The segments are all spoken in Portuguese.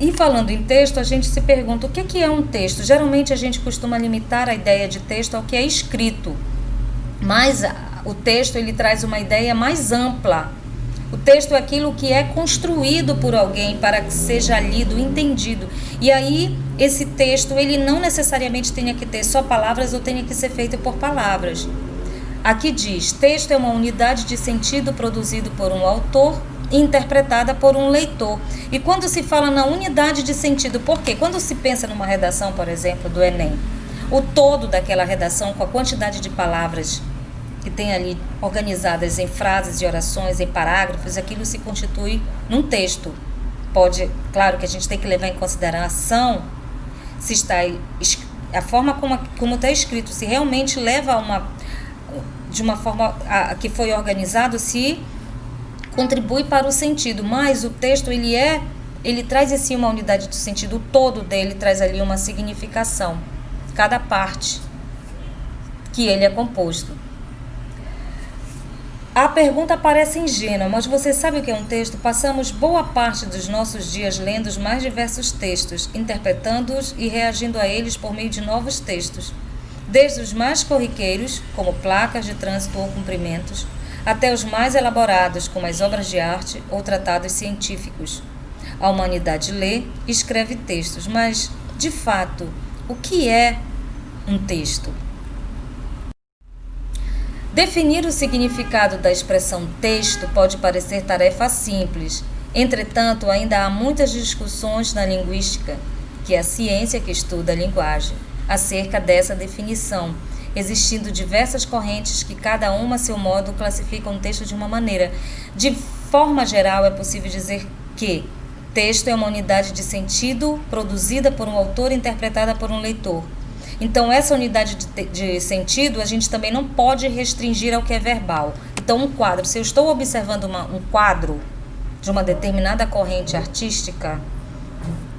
E falando em texto, a gente se pergunta o que é um texto. Geralmente a gente costuma limitar a ideia de texto ao que é escrito, mas o texto ele traz uma ideia mais ampla. O texto é aquilo que é construído por alguém para que seja lido, entendido. E aí esse texto ele não necessariamente tenha que ter só palavras ou tenha que ser feito por palavras. Aqui diz, texto é uma unidade de sentido produzido por um autor e interpretada por um leitor. E quando se fala na unidade de sentido, por quê? Quando se pensa numa redação, por exemplo, do Enem, o todo daquela redação, com a quantidade de palavras que tem ali organizadas em frases e orações, em parágrafos, aquilo se constitui num texto. Pode, claro que a gente tem que levar em consideração se está a forma como está escrito, se realmente leva de uma forma que foi organizado, se contribui para o sentido, mas o texto ele traz em si uma unidade de sentido, o todo dele traz ali uma significação, cada parte que ele é composto. A pergunta parece ingênua, mas você sabe o que é um texto? Passamos boa parte dos nossos dias lendo os mais diversos textos, interpretando-os e reagindo a eles por meio de novos textos, desde os mais corriqueiros, como placas de trânsito ou cumprimentos, até os mais elaborados, como as obras de arte ou tratados científicos. A humanidade lê e escreve textos, mas, de fato, o que é um texto? Definir o significado da expressão texto pode parecer tarefa simples. Entretanto, ainda há muitas discussões na linguística, que é a ciência que estuda a linguagem, acerca dessa definição, existindo diversas correntes que cada uma a seu modo classificam um texto de uma maneira. De forma geral, é possível dizer que texto é uma unidade de sentido produzida por um autor e interpretada por um leitor. Então, essa unidade de sentido, a gente também não pode restringir ao que é verbal. Então, um quadro, se eu estou observando um quadro de uma determinada corrente artística,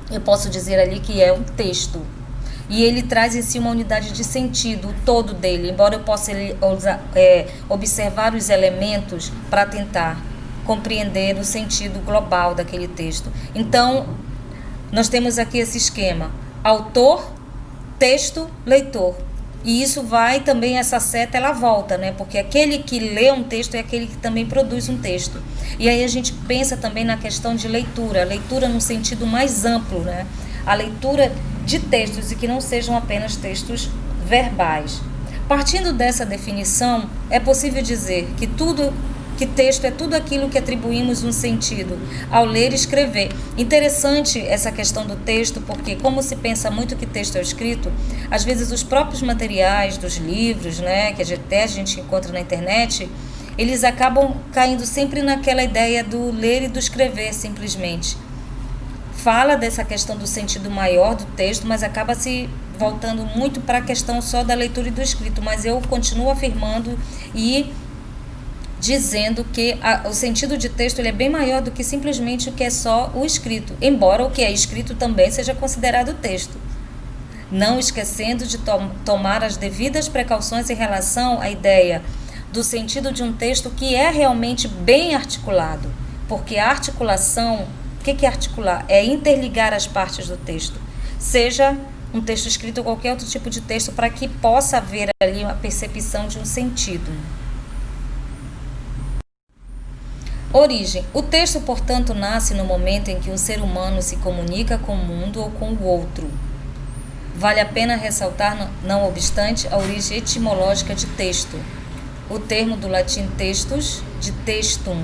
eu posso dizer ali que é um texto. E ele traz em si uma unidade de sentido, o todo dele, embora eu possa observar os elementos para tentar compreender o sentido global daquele texto. Então, nós temos aqui esse esquema: autor, texto, leitor. E isso vai também, essa seta ela volta, né? Porque aquele que lê um texto é aquele que também produz um texto. E aí a gente pensa também na questão de leitura, a leitura num sentido mais amplo, né? A leitura de textos e que não sejam apenas textos verbais. Partindo dessa definição, é possível dizer que texto é tudo aquilo que atribuímos um sentido ao ler e escrever. Interessante essa questão do texto, porque como se pensa muito que texto é escrito, às vezes os próprios materiais dos livros, né, que até a gente encontra na internet, eles acabam caindo sempre naquela ideia do ler e do escrever, simplesmente. Fala dessa questão do sentido maior do texto, mas acaba se voltando muito para a questão só da leitura e do escrito. Mas eu continuo afirmando e dizendo que o sentido de texto ele é bem maior do que simplesmente o que é só o escrito, embora o que é escrito também seja considerado texto. Não esquecendo de tomar as devidas precauções em relação à ideia do sentido de um texto que é realmente bem articulado, porque a articulação, o que é articular? É interligar as partes do texto, seja um texto escrito ou qualquer outro tipo de texto, para que possa haver ali uma percepção de um sentido. Origem. O texto, portanto, nasce no momento em que um ser humano se comunica com o mundo ou com o outro. Vale a pena ressaltar, não obstante, a origem etimológica de texto. O termo do latim textus, de textum,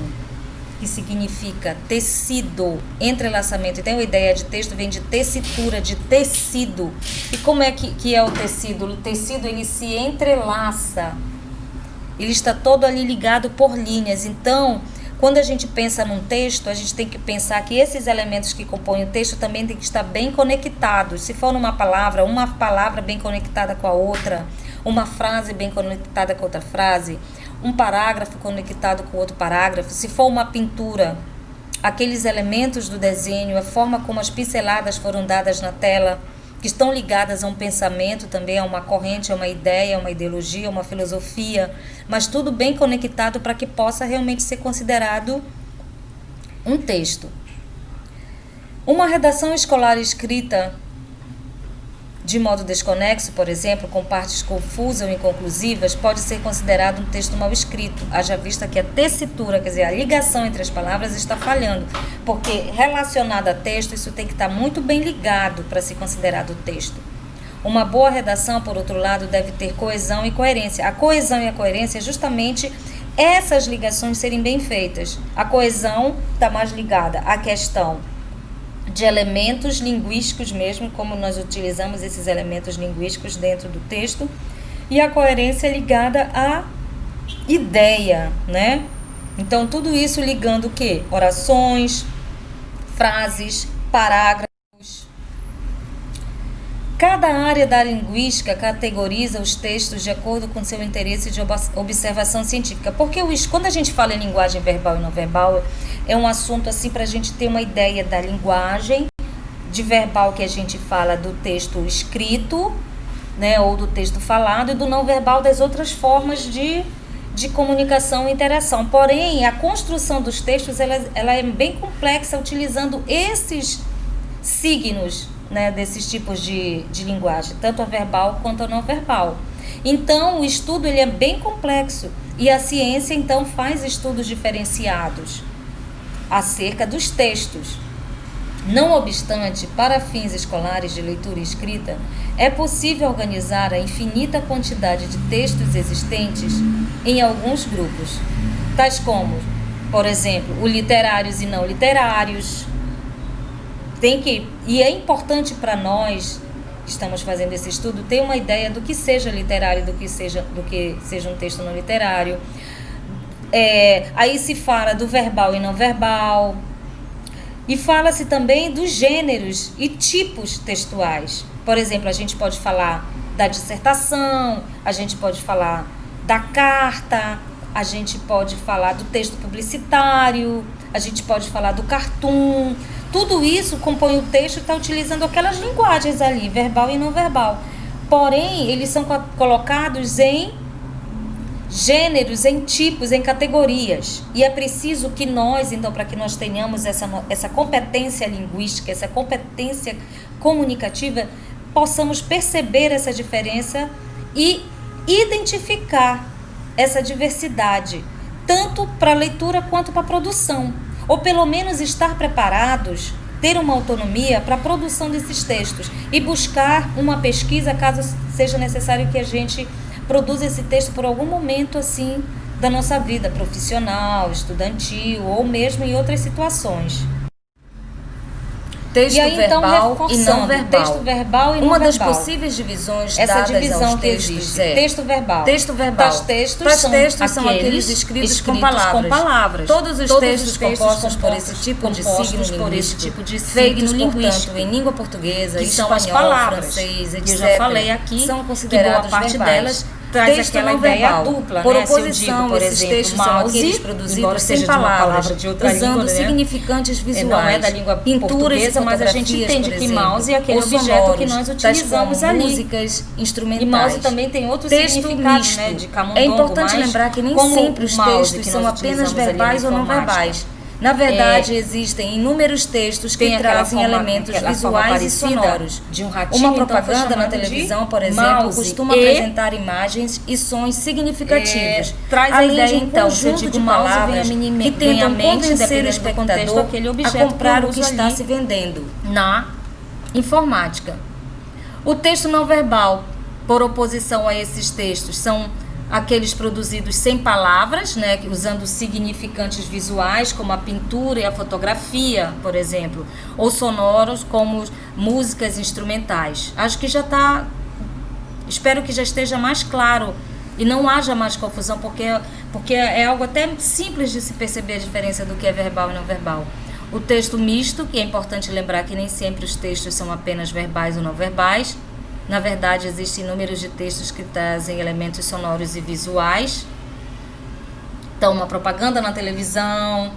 que significa tecido, entrelaçamento. Então, a ideia de texto vem de tessitura, de tecido. E como é que é o tecido? O tecido, ele se entrelaça. Ele está todo ali ligado por linhas. Então, quando a gente pensa num texto, a gente tem que pensar que esses elementos que compõem o texto também tem que estar bem conectados. Se for uma palavra bem conectada com a outra, uma frase bem conectada com outra frase, um parágrafo conectado com outro parágrafo. Se for uma pintura, aqueles elementos do desenho, a forma como as pinceladas foram dadas na tela, que estão ligadas a um pensamento também, a uma corrente, a uma ideia, a uma ideologia, a uma filosofia, mas tudo bem conectado para que possa realmente ser considerado um texto. Uma redação escolar escrita de modo desconexo, por exemplo, com partes confusas ou inconclusivas, pode ser considerado um texto mal escrito, haja vista que a tessitura, quer dizer, a ligação entre as palavras está falhando, porque relacionado a texto, isso tem que estar muito bem ligado para ser considerado texto. Uma boa redação, por outro lado, deve ter coesão e coerência. A coesão e a coerência é justamente essas ligações serem bem feitas. A coesão está mais ligada à questão de elementos linguísticos mesmo, como nós utilizamos esses elementos linguísticos dentro do texto, e a coerência é ligada à ideia, né? Então, tudo isso ligando o quê? Orações, frases, parágrafos. Cada área da linguística categoriza os textos de acordo com seu interesse de observação científica. Porque quando a gente fala em linguagem verbal e não verbal, é um assunto assim para a gente ter uma ideia da linguagem de verbal que a gente fala do texto escrito, né, ou do texto falado, e do não verbal das outras formas de comunicação e interação. Porém, a construção dos textos ela é bem complexa, utilizando esses signos, né, desses tipos de linguagem, tanto a verbal quanto a não verbal. Então, o estudo ele é bem complexo e a ciência, então, faz estudos diferenciados acerca dos textos. Não obstante, para fins escolares de leitura e escrita, é possível organizar a infinita quantidade de textos existentes em alguns grupos, tais como, por exemplo, o literários e não literários. E é importante para nós que estamos fazendo esse estudo ter uma ideia do que seja literário, do que seja um texto não literário. Aí se fala do verbal e não verbal, e fala-se também dos gêneros e tipos textuais. Por exemplo, a gente pode falar da dissertação, a gente pode falar da carta, a gente pode falar do texto publicitário, a gente pode falar do cartoon. Tudo isso compõe o texto e está utilizando aquelas linguagens ali, verbal e não verbal. Porém, eles são colocados em gêneros, em tipos, em categorias. E é preciso que nós, então, para que nós tenhamos essa competência linguística, essa competência comunicativa, possamos perceber essa diferença e identificar essa diversidade, tanto para a leitura quanto para a produção. Ou pelo menos estar preparados, ter uma autonomia para a produção desses textos e buscar uma pesquisa caso seja necessário que a gente produza esse texto por algum momento assim da nossa vida profissional, estudantil ou mesmo em outras situações. Texto verbal e não verbal. Texto verbal e não verbal. Uma das possíveis divisões dadas aos textos é texto verbal. Texto verbal. Tais textos são aqueles escritos com palavras. Todos os textos compostos por esse tipo de signo linguístico, feitos, portanto, em língua portuguesa, espanhol, francês, etc., eu já falei aqui, são considerados que boa parte verbais. Delas traz texto aquela não ideia verbal. dupla, por né? oposição, por esses exemplo, textos mouse, são aqueles produzidos sem palavras, de outra usando língua, né? significantes visuais. Não é da língua portuguesa, mas a gente entende que mouse é aquele objeto que nós utilizamos ali. Músicas instrumentais. E mouse também tem outro texto significado, misto. né? De camundongo, É importante lembrar que nem sempre os textos são apenas verbais ou não verbais. Na verdade, existem inúmeros textos que trazem elementos visuais e sonoros. De um ratinho, uma propaganda na televisão, por exemplo, costuma apresentar imagens e sons significativos. Traz a ideia, de um então, se eu conjunto digo de palavras que tentam convencer o espectador a comprar o que está ali se vendendo na informática. O texto não verbal, por oposição a esses textos, são aqueles produzidos sem palavras, né, usando significantes visuais, como a pintura e a fotografia, por exemplo, ou sonoros, como músicas instrumentais. Acho que já está, espero que já esteja mais claro e não haja mais confusão, porque é algo até simples de se perceber a diferença do que é verbal e não verbal. O texto misto, que é importante lembrar que nem sempre os textos são apenas verbais ou não verbais. Na verdade, existem inúmeros de textos que trazem elementos sonoros e visuais. Então, uma propaganda na televisão,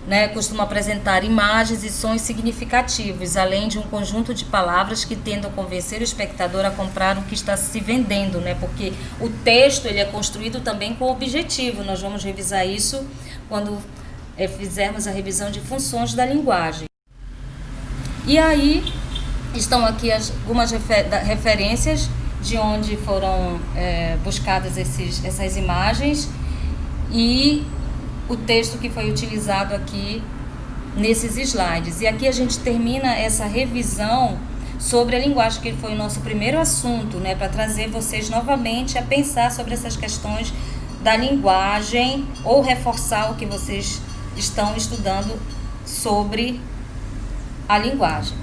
né, costuma apresentar imagens e sons significativos, além de um conjunto de palavras que tentam convencer o espectador a comprar o que está se vendendo, né? Porque o texto ele é construído também com objetivo. Nós vamos revisar isso quando fizermos a revisão de funções da linguagem. E aí estão aqui algumas referências de onde foram buscadas essas imagens e o texto que foi utilizado aqui nesses slides. E aqui a gente termina essa revisão sobre a linguagem, que foi o nosso primeiro assunto, né, para trazer vocês novamente a pensar sobre essas questões da linguagem ou reforçar o que vocês estão estudando sobre a linguagem.